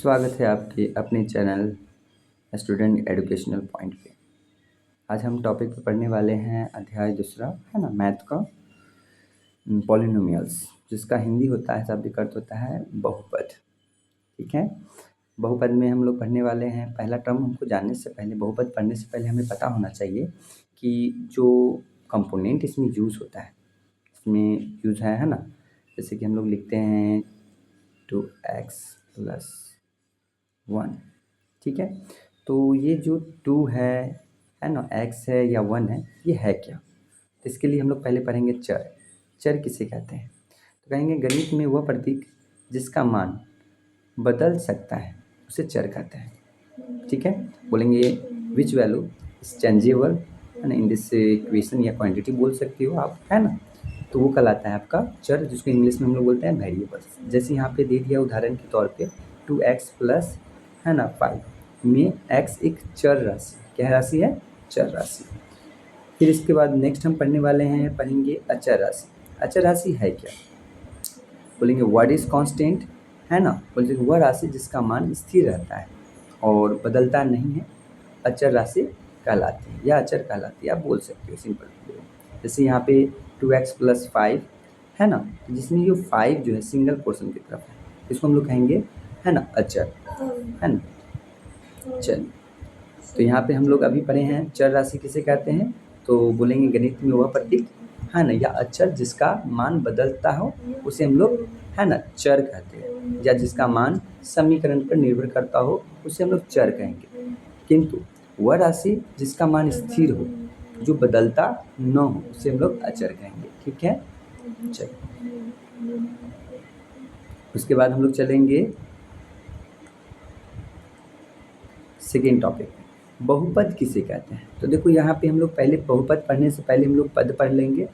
स्वागत है आपके अपने चैनल स्टूडेंट एजुकेशनल पॉइंट पे। आज हम टॉपिक पे पढ़ने वाले हैं अध्याय दूसरा, है ना, मैथ का पॉलिनोमियल्स, जिसका हिंदी होता है, शाब्दिक अर्थ होता है बहुपद। ठीक है, बहुपद में हम लोग पढ़ने वाले हैं। पहला टर्म हमको जानने से पहले, बहुपद पढ़ने से पहले हमें पता होना चाहिए कि जो कंपोनेंट इसमें यूज़ होता है, इसमें यूज़ है ना, जैसे कि हम लोग लिखते हैं 2x + 1। ठीक है, तो ये जो 2 है ना, x है या 1 है, ये है क्या? तो इसके लिए हम लोग पहले पढ़ेंगे चर। चर किसे कहते हैं? तो कहेंगे गणित में वह प्रतीक जिसका मान बदल सकता है उसे चर कहते हैं। ठीक है, बोलेंगे विच वैल्यू इज चेंजेबल, है ना, इन दिस इक्वेशन, या क्वांटिटी बोल सकते हो आप, है ना, तो वो कहलाता है आपका चर, जिसको इंग्लिश में हम लोग बोलते हैं वेरिएबल्स। जैसे यहाँ पे दे दिया उदाहरण के तौर पे 2x + है ना 5 में x एक चर राशि, क्या राशि है? चर राशि। फिर इसके बाद नेक्स्ट हम पढ़ने वाले हैं, पढ़ेंगे अचर राशि। अचर राशि है क्या? बोलेंगे व्हाट इज कांस्टेंट, है ना, बोलेंगे वह राशि जिसका मान स्थिर रहता है और बदलता नहीं है, अचर राशि कहलाती है या अचर कहलाती है, आप बोल सकते हो सिंपल। जैसे यहाँ पे 2x + 5 है ना, जिसमें ये 5 जो है सिंगल पोर्शन की तरफ है, इसको हम लोग कहेंगे, है ना, अचर, है ना। चलिए, तो यहाँ पे हम लोग अभी पढ़े हैं चर राशि किसे कहते हैं, तो बोलेंगे गणित में वह प्रतीक, है ना, या अचर जिसका मान बदलता हो उसे हम लोग, है ना, चर कहते हैं, या जिसका मान समीकरण पर निर्भर करता हो उसे हम लोग चर कहेंगे। किंतु वह राशि जिसका मान स्थिर हो, जो बदलता न हो, उसे हम लोग अचर कहेंगे। ठीक है, चलिए, उसके बाद हम लोग चलेंगे सेकेंड टॉपिक, बहुपद किसे कहते हैं। तो देखो यहाँ पे हम लोग पहले बहुपद पढ़ने से पहले हम लोग पद पढ़ लेंगे,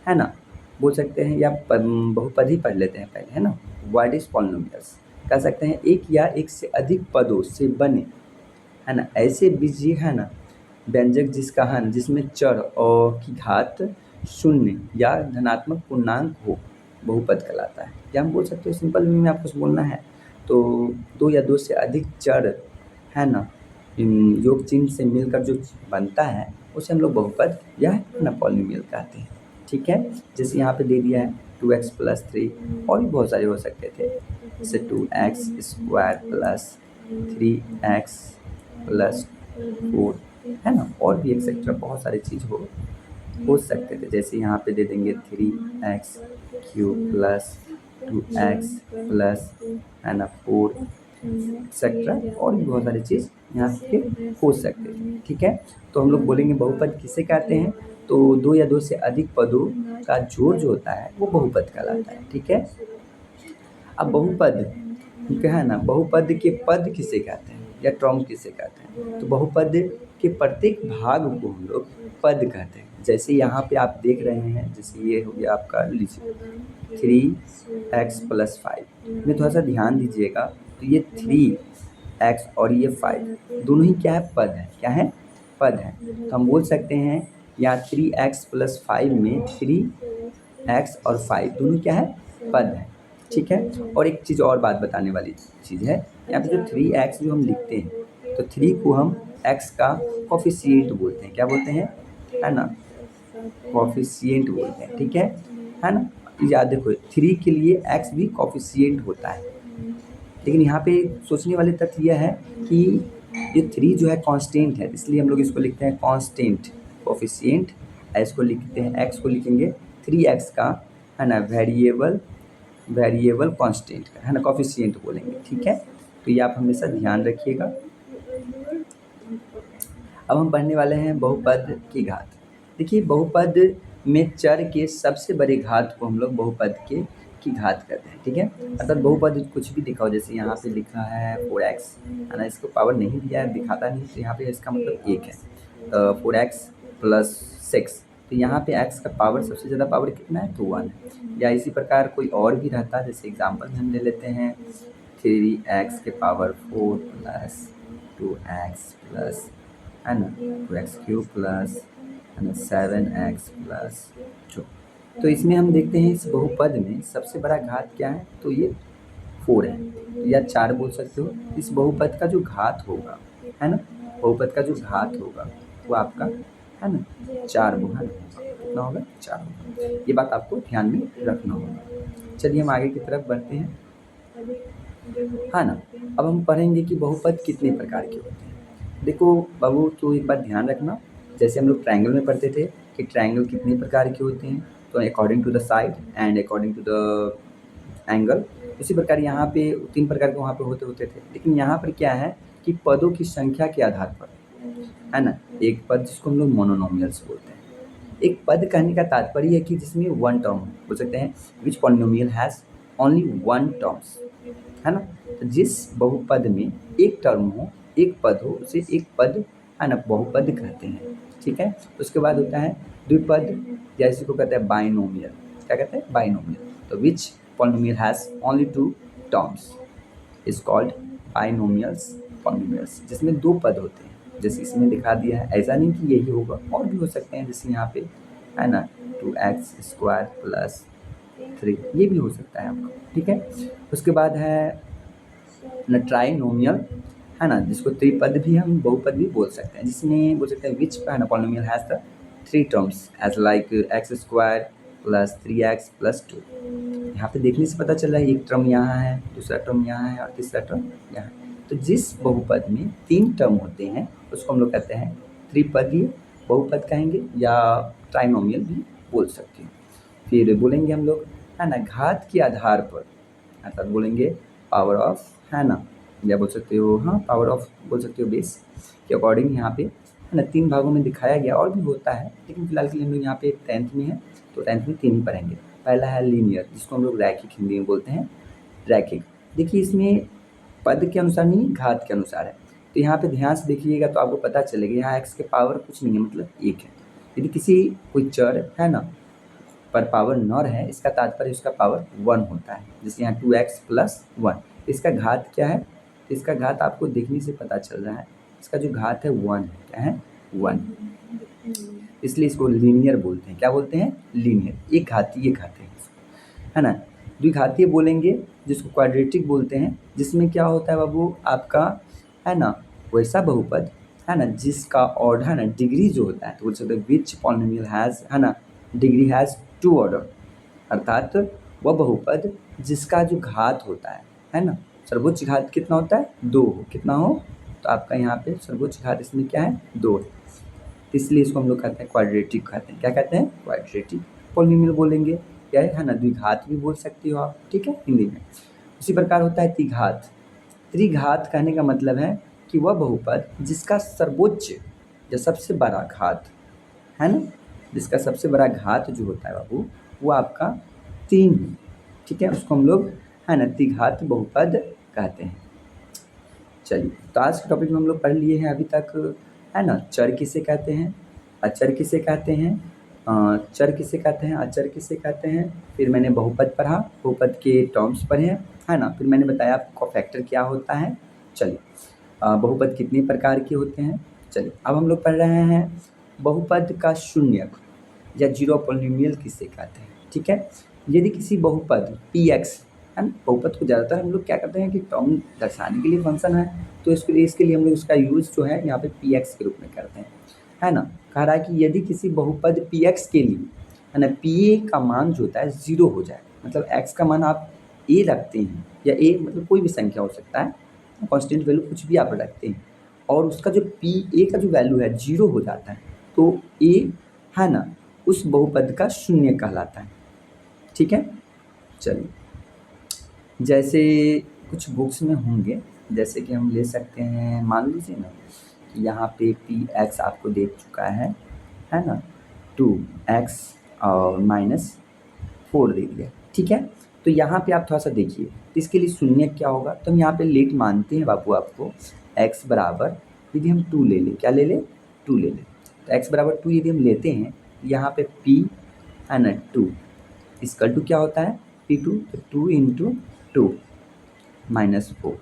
है ना, बोल सकते हैं, या बहुपद ही पढ़ लेते हैं पहले, है ना। व्हाट इज पॉलिनोमियल्स, कह सकते हैं एक या एक से अधिक पदों से बने, है ना, ऐसे बीजीय, है ना, व्यंजक जिसका, है ना, जिसमें चर और की घात शून्य या धनात्मक पूर्णांक हो, बहुपद कहलाता है। या हम बोल सकते हो सिंपल में आपको कुछ बोलना है तो 2 या 2 से अधिक चर, है ना, योग चिन्ह से मिलकर जो बनता है उसे हम लोग बहुपद या, है ना, पॉलिनोमियल कहते हैं। ठीक है, जैसे यहाँ पे दे दिया है 2x + 3, और भी बहुत सारे हो सकते थे, जैसे 2x² + 3x + 4, है ना, और भी एक्सेट्रा बहुत सारे चीज़ हो सकते थे। जैसे यहाँ पे दे देंगे 3x³ + 2x +, है ना, 4 एक्सेट्रा, और भी बहुत सारी चीज़ यहाँ पे हो सकते हैं। ठीक है, तो हम लोग बोलेंगे बहुपद किसे कहते हैं, तो 2 या 2 से अधिक पदों का जोड़ जो होता है वो बहुपद कहलाता है। ठीक है, अब बहुपद क्या है ना, बहुपद के पद किसे कहते हैं या टर्म किसे कहते हैं, तो बहुपद के प्रत्येक भाग को हम लोग पद कहते हैं। जैसे यहाँ पे आप देख रहे हैं, जैसे ये हो गया आपका, लीजिए 3x + 5 में थोड़ा सा ध्यान दीजिएगा, तो ये 3x और ये 5 दोनों ही क्या है? पद है। क्या है? पद है। तो हम बोल सकते हैं यहाँ 3x + 5 में 3x और 5 दोनों क्या है? पद है। ठीक है, और एक चीज़ और बात बताने वाली चीज़ है, यहाँ पे जो 3x जो हम लिखते हैं, तो 3 को हम x का कोफिशिएंट बोलते हैं। क्या बोलते हैं? है ना, कोफिशिएंट बोलते हैं। ठीक है ना, याद रखो 3 के लिए x भी कोफिशिएंट होता है। लेकिन यहाँ पे सोचने वाली तथ्य यह है कि ये 3 जो है कांस्टेंट है, इसलिए हम लोग इसको लिखते हैं कांस्टेंट कोफिशिएंट। x को लिखते हैं, x को लिखेंगे 3x का, है ना, वेरिएबल कांस्टेंट का, है ना, कोफिशिएंट बोलेंगे। ठीक है, तो ये आप हमेशा ध्यान रखिएगा। अब हम पढ़ने वाले हैं बहुपद की घात। देखिए, बहुपद में चर के सबसे बड़े घात को हम लोग बहुपद की घात करते हैं। ठीक है, अर्थात बहुपद कुछ भी दिखाओ, जैसे यहाँ पे लिखा है 4x, है ना, इसको पावर नहीं दिया है, दिखाता नहीं, तो यहाँ पे इसका मतलब 1 है। 4x + 6, तो यहाँ पे x का पावर, सबसे ज़्यादा पावर कितना है? तो 1 है। या इसी प्रकार कोई और भी रहता है, जैसे एग्जाम्पल में हम ले लेते हैं 3x⁴ + 2x+, है ना, 2x³ +, है ना, 7x+2। तो इसमें हम देखते हैं इस बहुपद में सबसे बड़ा घात क्या है, तो ये 4 है या 4 बोल सकते हो। इस बहुपद का जो घात होगा, है ना, बहुपद का जो घात होगा वो आपका, है ना, 4 होगा, कितना होगा, 4 होगा। ये बात आपको ध्यान में रखना होगा। चलिए हम आगे की तरफ बढ़ते हैं, है ना। अब हम पढ़ेंगे कि बहुपद कितने प्रकार के होते हैं। देखो बाबू, तो एक बात ध्यान रखना, जैसे हम लोग ट्रायंगल में पढ़ते थे कि ट्रायंगल कितने प्रकार के होते हैं, तो according to the side and according to the angle, उसी प्रकार यहाँ पे 3 प्रकार के वहाँ पे होते होते थे। लेकिन यहाँ पर क्या है कि पदों की संख्या के आधार पर, है ना, एक पद जिसको हम लोग मोनोनोमियल्स बोलते हैं। एक पद कहने का तात्पर्य है कि जिसमें वन टर्म बोल सकते हैं, which polynomial has only one terms, है ना। तो जिस बहुपद में एक टर्म हो, एक पद हो, उसे एक पद, है ना, बहुपद कहते हैं। ठीक है। उसके बाद होता है द्विपद, या इसी को कहते हैं बाइनोमियल। क्या कहते हैं, बाइनोमियल। तो which polynomial has only two terms is called binomials polynomials, जिसमें 2 पद होते हैं। जैसे इसमें दिखा दिया है, ऐसा नहीं कि यही होगा, और भी हो सकते हैं, जैसे यहाँ पे, है ना, 2x² प्लस 3, ये भी हो सकता है आपका। ठीक है। उसके बाद है न ट्राइनोमियल, है ना, जिसको त्रिपद भी हम बहुपद भी बोल सकते हैं, जिसमें बोल सकते हैं विच, है ना, polynomial has the 3 terms as like x² plus 3x plus 2। यहाँ पे देखने से पता चल रहा है एक टर्म यहाँ है, दूसरा टर्म यहाँ है और तीसरा टर्म यहाँ है। तो जिस बहुपद में 3 टर्म होते हैं उसको हम लोग कहते हैं त्रिपदीय बहुपद कहेंगे, या ट्राइनोमियल भी बोल सकते हैं। फिर बोलेंगे हम लोग, है ना, घात के आधार पर, अर्थात बोलेंगे पावर ऑफ, है ना, या बोल सकते हो, हाँ, पावर ऑफ बोल सकते हो बेस के अकॉर्डिंग यहाँ पे, है ना, 3 भागों में दिखाया गया। और भी होता है, लेकिन फिलहाल के लिए हम लोग यहाँ पे 10th में है, तो 10th में 3 ही पढ़ेंगे। पहला है लीनियर, जिसको हम लोग रैखिक हिंदी में बोलते हैं, रैखिक। देखिए इसमें पद के अनुसार नहीं, घात के अनुसार है। तो यहाँ पे ध्यान से देखिएगा तो आपको पता चलेगा, यहाँ x के पावर कुछ नहीं है, मतलब 1 है। यदि किसी कोई चर, है ना, पर पावर नॉर है, इसका तात्पर्य उसका पावर 1 होता है। जैसे यहाँ 2x प्लस 1, इसका घात क्या है, इसका घात आपको देखने से पता चल रहा है, इसका जो घात है 1 है। क्या है, 1, इसलिए इसको लीनियर बोलते हैं। क्या बोलते हैं, लीनियर, एक घातीय कहते हैं, है ना। द्विघातीय बोलेंगे जिसको क्वाड्रेटिक बोलते हैं, जिसमें क्या होता है बाबू आपका, है ना, वैसा बहुपद, है ना, जिसका ऑर्डर, है ना, डिग्री जो होता है, तो बोल सकते हैं विच पॉलिनोमियल हैज़, है ना, डिग्री हैज़ 2 ऑर्डर, अर्थात वह बहुपद जिसका जो घात होता है ना, सर्वोच्च घात कितना होता है, 2 हो, कितना हो, तो आपका यहाँ पे सर्वोच्च घात इसमें क्या है, 2 है। इसलिए इसको हम लोग कहते हैं क्वाड्रेटिक कहते हैं। क्या कहते हैं, क्वाड्रेटिक पॉलिनोमियल बोलेंगे, क्या है ना, द्विघात भी बोल सकती हो आप, ठीक है, हिंदी में। उसी प्रकार होता है त्रिघात। त्रिघात कहने का मतलब है कि वह बहुपद जिसका सर्वोच्च या सबसे बड़ा घात, है ना, जिसका सबसे बड़ा घात जो होता है बाबू, वो आपका 3 है। ठीक है, उसको हम लोग, है ना, त्रिघात बहुपद कहते हैं। चलिए, तो आज के टॉपिक में हम लोग पढ़ लिए हैं अभी तक, है ना, चर किसे कहते हैं, अचर किसे कहते हैं, चर किसे कहते हैं, अचर किसे कहते हैं। फिर मैंने बहुपद पढ़ा, बहुपद के टर्म्स पढ़े हैं, है ना। फिर मैंने बताया आपको फैक्टर क्या होता है। चलिए, बहुपद कितने प्रकार के होते हैं। चलिए, अब हम लोग पढ़ रहे हैं बहुपद का शून्यक या जीरो पॉलिनोमियल किसे कहते हैं। ठीक है, यदि किसी बहुपद px, है ना, बहुपद को ज़्यादातर हम लोग क्या करते हैं कि टर्म दर्शाने के लिए फंक्शन है, तो इसके लिए हम लोग उसका यूज़ जो है यहाँ पे px के रूप में करते हैं, है ना। कह रहा है कि यदि किसी बहुपद px के लिए, है ना, pa का मान जो होता है 0 हो जाए, मतलब x का मान आप a रखते हैं, या a मतलब कोई भी संख्या हो सकता है, कांस्टेंट वैल्यू कुछ भी आप रखते हैं, और उसका जो pa का जो वैल्यू है 0 हो जाता है, तो a, है ना, उस बहुपद का शून्य कहलाता है। ठीक है। चलिए, जैसे कुछ बुक्स में होंगे, जैसे कि हम ले सकते हैं, मान लीजिए ना कि यहाँ पे px आपको दे चुका है ना, 2x और -4 दे दिया। ठीक है, तो यहाँ पे आप थोड़ा सा देखिए, इसके लिए शून्य क्या होगा, तो हम यहाँ पे लेट मानते हैं बाबू आपको, x बराबर, यदि हम 2 ले लें, क्या ले लें, 2 ले लें, तो x बराबर 2 यदि हम लेते हैं, यहाँ पे p, है ना, 2 इसकल टू क्या होता है, p2, तो 2 × 2 -4,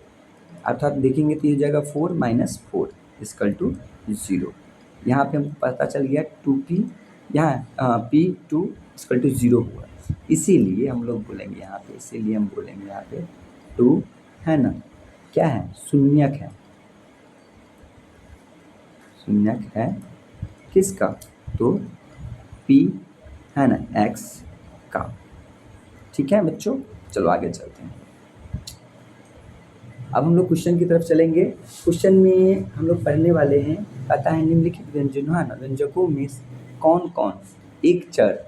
अर्थात देखेंगे तो ये जाएगा 4 - 4 इसकल टू 0। यहाँ पे हमको पता चल गया 2p, यहाँ p2 इसकल टू 0 हुआ, इसीलिए हम लोग बोलेंगे यहाँ पे, इसीलिए हम बोलेंगे यहाँ पे टू, है ना, क्या है, शून्यक है, शून्यक है किसका, तो p, है ना, x का। ठीक है बच्चों, चलो आगे चलते हैं। अब हम लोग क्वेश्चन की तरफ चलेंगे। क्वेश्चन में हम लोग पढ़ने वाले हैं, कहता है निम्नलिखित व्यंजनों, है ना, व्यंजकों में कौन कौन एक चर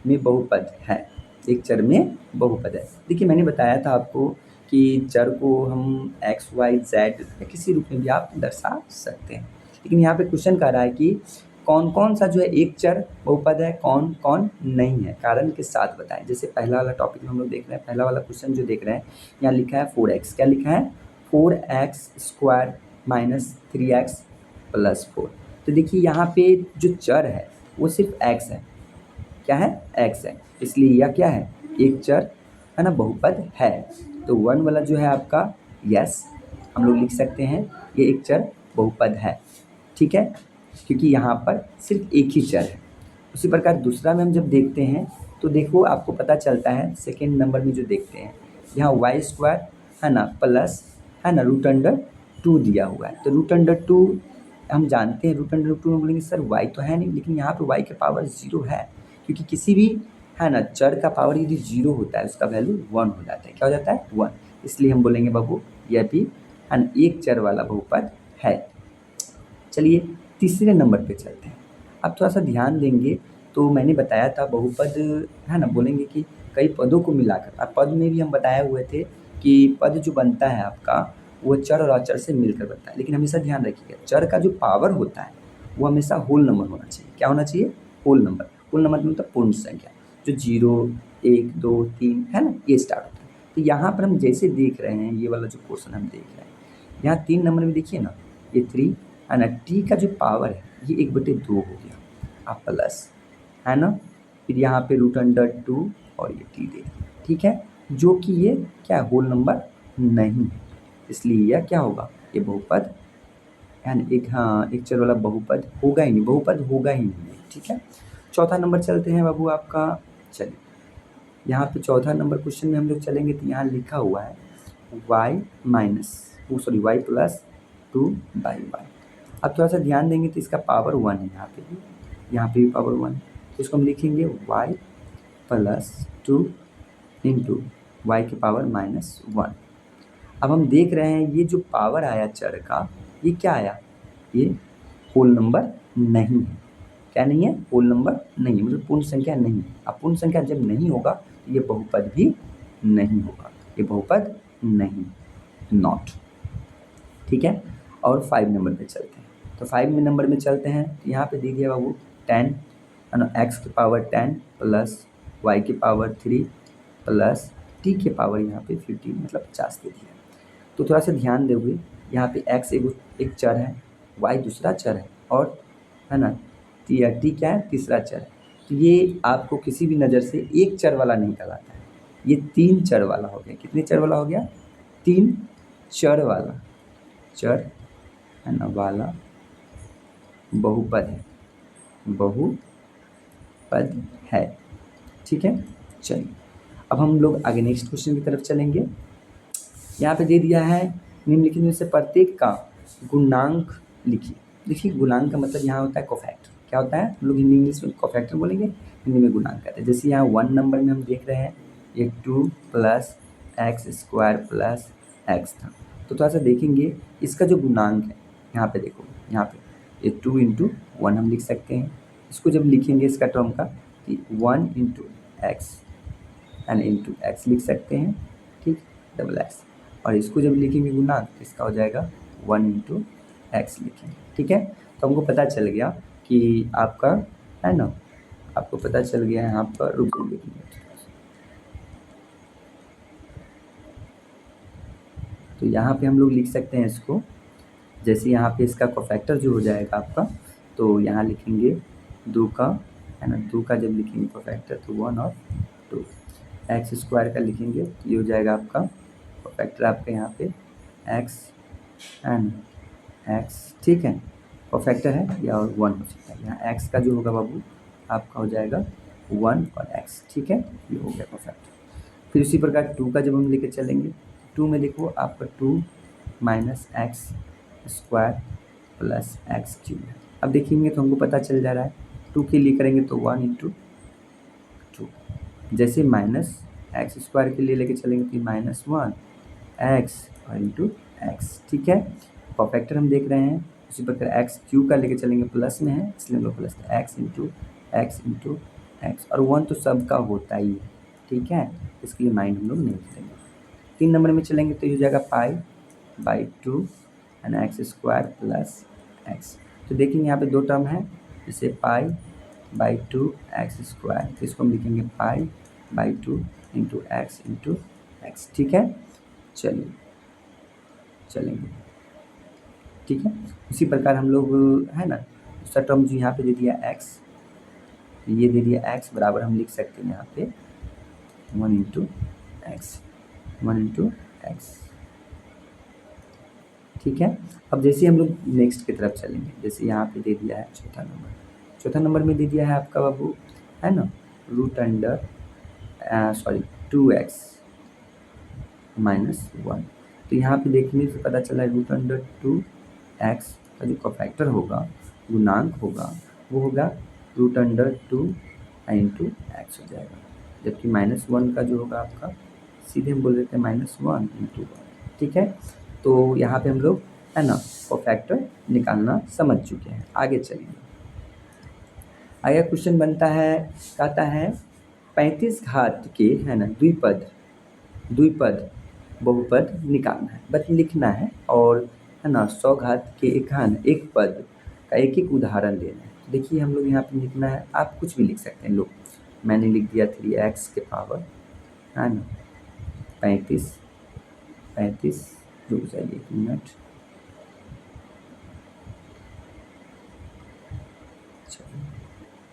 में बहुपद है, एक चर में बहुपद है। देखिए मैंने बताया था आपको कि चर को हम एक्स वाई जेड या किसी रूप में भी आप दर्शा सकते हैं, लेकिन यहाँ पे क्वेश्चन कह रहा है कि कौन कौन सा जो है एक चर बहुपद है, कौन कौन नहीं है, कारण के साथ बताएं। जैसे पहला वाला टॉपिक में हम लोग देख रहे हैं, पहला वाला क्वेश्चन जो देख रहे हैं, यहाँ लिखा है 4x, क्या लिखा है, 4x² माइनस 3x प्लस 4। तो देखिए यहाँ पे जो चर है वो सिर्फ x है, क्या है, x है, इसलिए यह क्या है, एक चर, है ना, बहुपद है। तो 1 वाला जो है आपका यस, हम लोग लिख सकते हैं ये एक चर बहुपद है। ठीक है, क्योंकि यहाँ पर सिर्फ एक ही चर है। उसी प्रकार दूसरा में हम जब देखते हैं तो देखो आपको पता चलता है, सेकेंड नंबर में जो देखते हैं यहाँ y², है ना, प्लस, है ना, √2 दिया हुआ है। तो √2 हम जानते हैं, √2 में बोलेंगे सर y तो है नहीं, लेकिन यहाँ पे y के पावर 0 है, क्योंकि किसी भी, है ना, चर का पावर यदि 0 होता है उसका वैल्यू 1 हो जाता है। क्या हो जाता है, 1। इसलिए हम बोलेंगे बाबू यह भी, है ना, एक चर वाला बहुपद है। चलिए तीसरे नंबर पे चलते हैं। अब थोड़ा सा ध्यान देंगे तो मैंने बताया था बहुपद, है ना, बोलेंगे कि कई पदों को मिलाकर। अब पद में भी हम बताए हुए थे कि पद जो बनता है आपका वो चर और अचर से मिलकर बनता है, लेकिन हमेशा ध्यान रखिएगा चर का जो पावर होता है वो हमेशा होल नंबर होना चाहिए। क्या होना चाहिए, होल नंबर। होल नंबर मतलब पूर्ण संख्या, जो 0, 1, 2, 3, है ना, ये स्टार्ट होता है। तो यहाँ पर हम जैसे देख रहे हैं, ये वाला जो क्वेश्चन हम देख रहे हैं, यहाँ 3 नंबर में देखिए ना, ये 3, है ना, टी का जो पावर है ये 1/2 हो गया, आप प्लस, है ना, फिर यहाँ पे √2 और ये टी दे, ठीक है, जो कि ये क्या है, होल नंबर नहीं है, इसलिए यह क्या होगा, ये बहुपद है ना, एक, हाँ, एक चर वाला बहुपद होगा ही नहीं, बहुपद होगा ही नहीं। ठीक है, चौथा नंबर चलते हैं बाबू आपका। चलिए यहाँ पे चौथा नंबर क्वेश्चन में हम लोग चलेंगे तो यहाँ लिखा हुआ है y प्लस 2/y। अब थोड़ा सा ध्यान देंगे तो इसका पावर 1 है, यहाँ पे भी पावर 1, तो इसको हम लिखेंगे y प्लस 2 इंटू वाई के पावर -1। अब हम देख रहे हैं ये जो पावर आया चर का, ये क्या आया, ये होल नंबर नहीं है। क्या नहीं है, होल नंबर नहीं है, मतलब पूर्ण संख्या नहीं है। अब पूर्ण संख्या जब नहीं होगा तो ये बहुपद भी नहीं होगा, ये बहुपद नहीं, नॉट। ठीक है, और 5 नंबर पे चलते हैं। तो 5 नंबर में चलते हैं, तो यहाँ पे दे दिया बाबू 10, है ना, x की पावर 10 प्लस y की पावर 3 प्लस t के पावर यहाँ पे 15, मतलब 50 दे दिया। तो थोड़ा सा ध्यान दोगे, यहाँ पे x एक चर है, y दूसरा चर है, और, है ना, t क्या है, तीसरा चर है। तो ये आपको किसी भी नज़र से एक चर वाला नहीं कहलाता है, ये 3 चर वाला हो गया। कितने चर वाला हो गया, 3 चर वाला, चर, है ना, वाला बहुपद है, बहुपद है। ठीक है, चलिए अब हम लोग आगे नेक्स्ट क्वेश्चन की तरफ चलेंगे। यहाँ पे दे दिया है निम्नलिखित में से प्रत्येक का गुणांक लिखिए। देखिए गुणांक का मतलब यहाँ होता है कोफैक्टर। क्या होता है, हम लोग हिंदी इंग्लिश में कोफैक्टर बोलेंगे, हिंदी में गुणांक कहते हैं। जैसे यहाँ 1 नंबर में हम देख रहे हैं ये 2 प्लस x² प्लस x था, तो थोड़ा सा देखेंगे इसका जो गुणांक है, यहाँ पे देखो, यहाँ पे ये 2 इंटू 1 हम लिख सकते हैं। इसको जब लिखेंगे इसका टर्म का, कि 1 into x and into x लिख सकते हैं, ठीक, डबल एक्स। और इसको जब लिखेंगे गुणांक, इसका हो जाएगा 1 इंटू एक्स लिखेंगे। ठीक है, तो हमको पता चल गया कि आपका, है ना, आपको पता चल गया यहाँ पर, रुक लिखेंगे। तो यहाँ पे हम लोग लिख सकते हैं इसको, जैसे यहाँ पे इसका कोफैक्टर जो हो जाएगा आपका, तो यहाँ लिखेंगे 2 का, है ना, 2 का जब लिखेंगे कोफैक्टर तो 1 और 2, x² का लिखेंगे तो ये हो जाएगा आपका कोफैक्टर, आपका यहाँ पे x एंड x, ठीक है, कोफैक्टर है या और 1 हो सकता है। यहाँ x का जो होगा बाबू आपका हो जाएगा 1 और x, ठीक है, ये हो गया कोफैक्टर। फिर उसी प्रकार 2 का जब हम लेके चलेंगे 2 में देखो आपका 2 minus x square plus x cube है। अब देखेंगे तो हमको पता चल जा रहा है 2 के लिए करेंगे तो 1 इंटू 2, जैसे माइनस एक्स स्क्वायर के लिए लेके चलेंगे तो माइनस 1 एक्स और इंटू एक्स। ठीक है, परफेक्टर हम देख रहे हैं। उसी प्रकार एक्स क्यूब का लेके चलेंगे प्लस में है इसलिए हम लोग प्लस एक्स इंटू एक्स और 1 तो सबका होता ही है। ठीक है, इसके लिए माइंड हम लोग नहीं करेंगे। 3 नंबर में चलेंगे तो ये हो जाएगा pi by 2 and x square plus x. तो देखेंगे यहाँ पे 2 टर्म है, जैसे पाई बाई 2 एक्स स्क्वायर, तो इसको हम लिखेंगे पाई बाई 2 इंटू एक्स। ठीक है, चलेंगे। ठीक है, उसी प्रकार हम लोग है ना दूसरा टर्म जो यहाँ पे दे दिया एक्स, तो ये दे दिया एक्स बराबर हम लिख सकते हैं यहाँ पे 1 इंटू एक्स। ठीक है, अब जैसे हम लोग नेक्स्ट की तरफ चलेंगे, जैसे यहाँ पे दे दिया है चौथा नंबर में दे दिया है आपका बाबू है ना रूट अंडर 2x माइनस 1। तो यहाँ पे देखने से पता चला रूट अंडर 2x का जो कोफैक्टर होगा, गुणांक होगा, वो होगा रूट अंडर 2 इंटू एक्स हो जाएगा, जबकि माइनस 1 का जो होगा आपका सीधे हम बोल देते हैं माइनस 1 इंटू 1। ठीक है, तो यहाँ पे हम लोग है ना कोफैक्टर निकालना समझ चुके हैं। आगे चलिए, आगे क्वेश्चन बनता है, कहता है 35 घात के है ना द्विपद बहुपद निकालना है, बस लिखना है, और है ना 100 घात के एक पद का एक उदाहरण देना है। देखिए हम लोग यहाँ पे लिखना है, आप कुछ भी लिख सकते हैं। लोग मैंने लिख दिया 3x के पावर है ना 35 रुक जाइए 1 मिनट,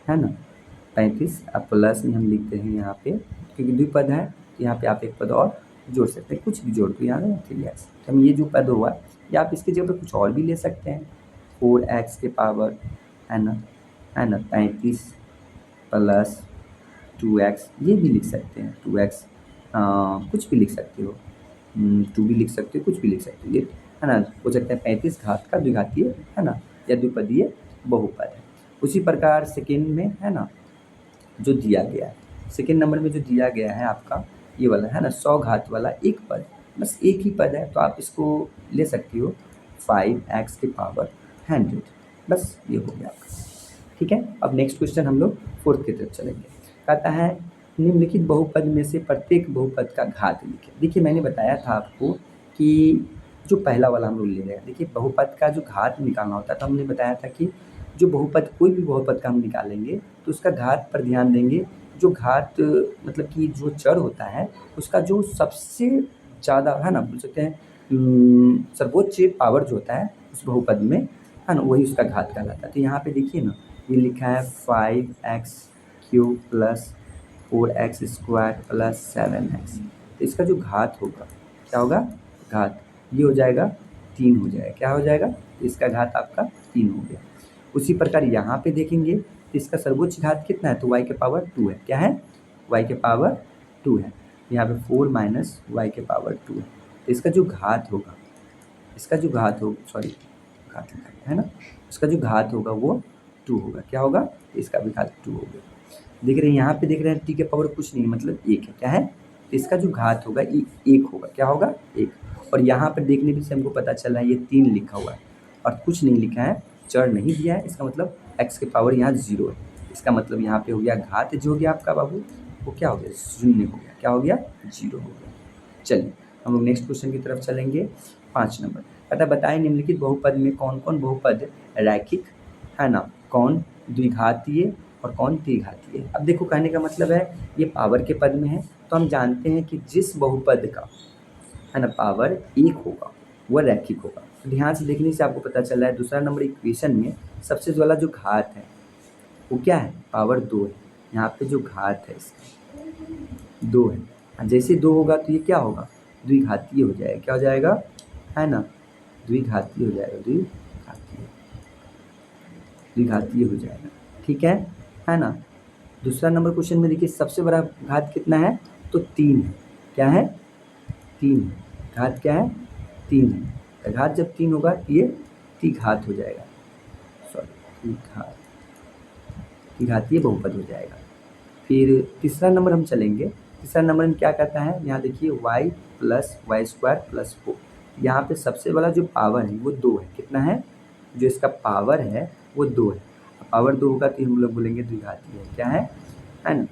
है ना 35। अब प्लस में हम लिखते हैं यहाँ पे, क्योंकि द्विपद है तो यहाँ पे आप एक पद और जोड़ सकते हैं, कुछ भी जोड़ दो यहाँ 3x। हम ये जो पद हुआ या आप इसकी जगह पर कुछ और भी ले सकते हैं, 4x के पावर है ना 35 प्लस 2x, ये भी लिख सकते हैं 2x, कुछ भी लिख सकते हो, 2 भी लिख सकते हो, कुछ भी लिख सकते हो, ये है ना हो सकता है 35 घात का द्विघातीय है ना या द्विपदीय बहुपद है। उसी प्रकार सेकेंड में है ना जो दिया गया है, सेकेंड नंबर में जो दिया गया है आपका ये वाला है ना 100 घात वाला एक पद, बस एक ही पद है, तो आप इसको ले सकती हो 5x के पावर 100, बस ये हो गया आपका। ठीक है, अब नेक्स्ट क्वेश्चन हम लोग 4th की तरफ चलेंगे। कहता है निम्नलिखित बहुपद में से प्रत्येक बहुपद का घात लिखें। देखिए मैंने बताया था आपको कि जो पहला वाला हम लोग ले रहे हैं, देखिए बहुपद का जो घात निकालना होता है, तो हमने बताया था कि जो बहुपद कोई भी बहुपद का हम निकालेंगे तो उसका घात पर ध्यान देंगे। जो घात मतलब कि जो चर होता है उसका जो सबसे ज़्यादा है ना बोल सकते हैं सर्वोच्च पावर जो होता है उस बहुपद में है ना वही उसका घात कहलाता है। तो यहाँ पे देखिए ना ये लिखा है 5x cube plus 4x square plus 7x, तो इसका जो घात होगा क्या होगा, घात ये हो जाएगा 3 हो जाएगा, क्या हो जाएगा, इसका घात आपका 3 हो गया। उसी प्रकार यहाँ पे देखेंगे तो इसका सर्वोच्च घात कितना है, तो y के पावर 2 है, क्या है y के पावर 2 है, यहाँ पे 4 माइनस y के पावर 2 है, तो इसका जो घात होगा, इसका जो घात होगा सॉरी घात है ना, इसका जो घात होगा वो 2 होगा, क्या होगा, इसका भी घात 2 हो गया। देख रहे हैं यहाँ पे देख रहे हैं t के पावर कुछ नहीं मतलब 1 है, क्या है, तो इसका जो घात होगा ये 1 होगा, क्या होगा 1। और यहाँ पर देखने भी से हमको पता चल रहा है ये 3 लिखा हुआ है और कुछ नहीं लिखा है, चर नहीं दिया है, इसका मतलब x के पावर यहाँ 0 है, इसका मतलब यहाँ पे हो गया घात जो हो गया आपका बाबू वो क्या हो गया 0 हो गया, क्या हो गया 0 हो गया। चलिए हम लोग नेक्स्ट क्वेश्चन की तरफ चलेंगे। 5 नंबर कहता बताएं निम्नलिखित बहुपद में कौन कौन बहुपद रैखिक है ना, कौन द्विघातीय और कौन त्रिघातीय। अब देखो कहने का मतलब है ये पावर के पद में है, तो हम जानते हैं कि जिस बहुपद का है ना पावर 1 होगा वह रैखिक होगा। ध्यान से देखने से आपको पता चल रहा है दूसरा नंबर इक्वेशन में सबसे वाला जो घात है वो क्या है, पावर 2 है, यहाँ पे जो घात है इसका 2 है, जैसे 2 होगा तो ये क्या होगा द्विघातीय हो जाएगा, क्या हो जाएगा है ना द्विघातीय हो जाएगा, द्विघातीय हो जाएगा। ठीक है ना। दूसरा नंबर क्वेश्चन में देखिए सबसे बड़ा घात कितना है, तो 3 है, क्या है 3 है, घात क्या है, 3 है। तो घात जब 3 होगा ये त्रिघात हो जाएगा, सॉरी त्रिघातीय बहुपद हो जाएगा। फिर तीसरा नंबर हम चलेंगे। तीसरा नंबर में क्या कहता है, यहाँ देखिए y plus y square plus 4। यहाँ पे सबसे वाला जो पावर है वो 2 है। कितना है, जो इसका पावर है वो 2 है। पावर 2 होगा तो हम लोग बोलेंगे द्विघातीय है। क्या है ना,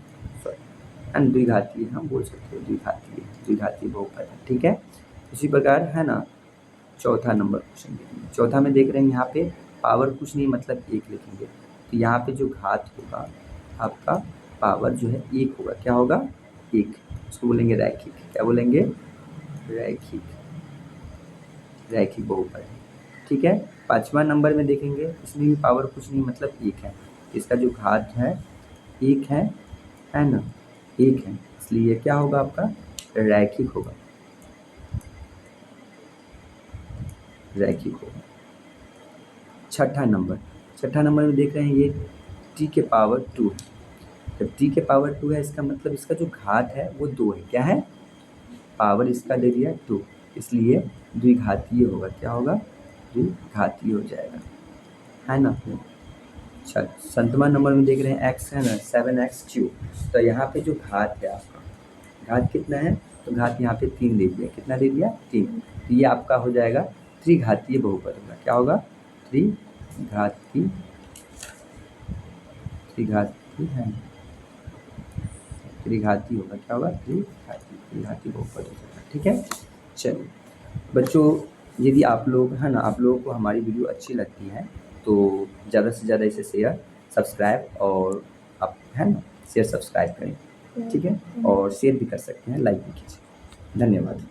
सॉरी द्विघातीय, हम बोल सकते हैं द्विघातीय बहुपद है। ठीक है, इसी प्रकार है ना चौथा नंबर क्वेश्चन देखेंगे। चौथा में देख रहे हैं यहाँ पे पावर कुछ नहीं मतलब 1 लिखेंगे। तो यहाँ पे जो घात होगा आपका पावर जो है 1 होगा। क्या होगा, 1। उसको बोलेंगे रैखिक। क्या बोलेंगे, रैखिक बहुपद। ठीक है, 5वां नंबर में देखेंगे, इसमें भी पावर कुछ नहीं मतलब 1 है। इसका जो घात है 1 है ना, 1 है, इसलिए क्या होगा आपका रैखिक होगा, रैखिक होगा। छठा नंबर में देख रहे हैं ये t के पावर 2 है। जब t के पावर 2 है इसका मतलब इसका जो घात है वो 2 है। क्या है, पावर इसका दे दिया 2, इसलिए द्विघातीय होगा। क्या होगा, द्विघातीय हो जाएगा, है ना। अच्छा, 7वां नंबर में देख रहे हैं x है ना 7x3। तो यहाँ पे जो घात है आपका, घात कितना है, तो घात यहाँ पे 3 दे दिया। कितना दे दिया, 3। तो ये आपका हो जाएगा त्रिघातीय बहुपद होगा। क्या होगा, त्रिघातीय है, त्रिघाती होगा। क्या होगा, त्रिघाती बहुपद होगा। ठीक है, चलिए बच्चों, यदि आप लोग है ना, आप लोगों को हमारी वीडियो अच्छी लगती है तो ज़्यादा से ज़्यादा इसे शेयर सब्सक्राइब और आप है ना शेयर सब्सक्राइब करें। ठीक है, और शेयर भी कर सकते हैं, लाइक भी कीजिए। धन्यवाद।